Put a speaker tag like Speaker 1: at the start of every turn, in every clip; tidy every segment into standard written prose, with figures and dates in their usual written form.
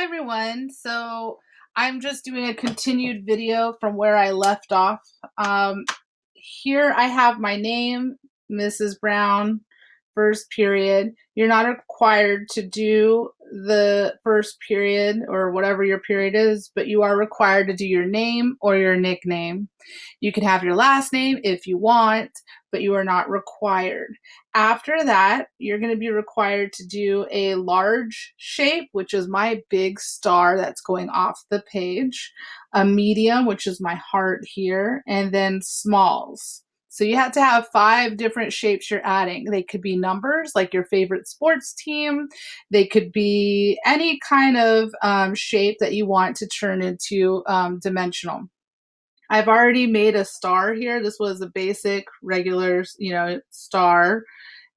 Speaker 1: Hi everyone. So I'm just doing a continued video from where I left off. Here I have my name, Mrs. Brown, first period. You're not required to do the first period or whatever your period is, but you are required to do your name or your nickname. You can have your last name if you want, but you are not required. After that, you're going to be required to do a large shape, which is my big star that's going off the page, a medium, which is my heart here, and then smalls. So you have to have 5 different shapes you're adding. They could be numbers, like your favorite sports team. They could be any kind of shape that you want to turn into dimensional. I've already made a star here. This was a basic, regular, star.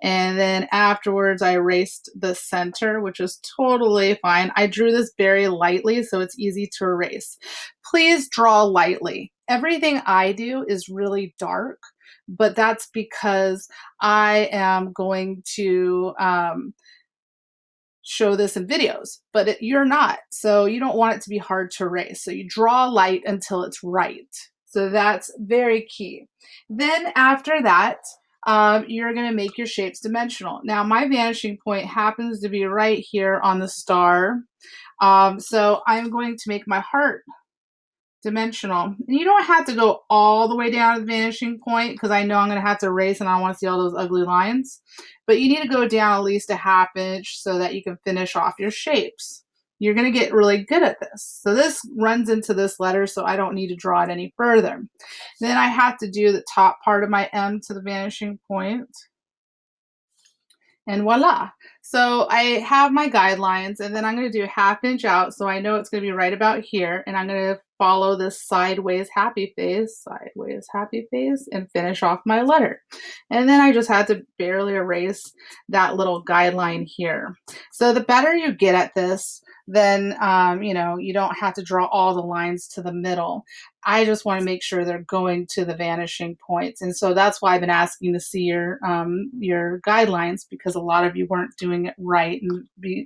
Speaker 1: And then afterwards, I erased the center, which is totally fine. I drew this very lightly, so it's easy to erase. Please draw lightly. Everything I do is really dark, but that's because I am going to show this in videos, but you're not. So you don't want it to be hard to erase. So you draw light until it's right. So that's very key. Then after that, you're going to make your shapes dimensional. Now my vanishing point happens to be right here on the star. So I'm going to make my heart dimensional. And you don't have to go all the way down to the vanishing point because I know I'm going to have to erase and I don't want to see all those ugly lines. But you need to go down at least a ½ inch so that you can finish off your shapes. You're going to get really good at this. So this runs into this letter, so I don't need to draw it any further. Then I have to do the top part of my M to the vanishing point. And voila. So I have my guidelines, and then I'm going to do ½ inch out so I know it's going to be right about here, and I'm going to follow this sideways happy face, and finish off my letter. And then I just had to barely erase that little guideline here. So the better you get at this, then you don't have to draw all the lines to the middle. I just want to make sure they're going to the vanishing points. And so that's why I've been asking to see your guidelines, because a lot of you weren't doing it right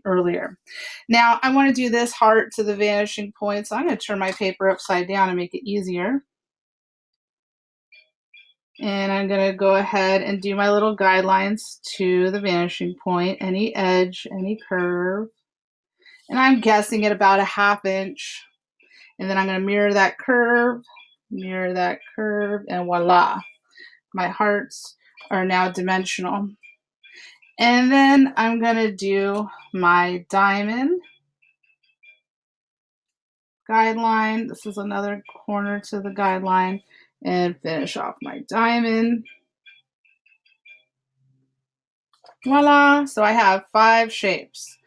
Speaker 1: earlier. Now I want to do this heart to the vanishing point. So I'm going to turn my paper upside down and make it easier. And I'm going to go ahead and do my little guidelines to the vanishing point, any edge, any curve. And I'm guessing at about a ½ inch. And then I'm going to mirror that curve, and voila. My hearts are now dimensional. And then I'm going to do my diamond guideline. This is another corner to the guideline, and finish off my diamond. Voila. So I have 5 shapes.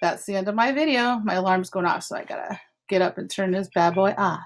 Speaker 1: That's the end of my video. My alarm's going off, so I gotta get up and turn this bad boy off.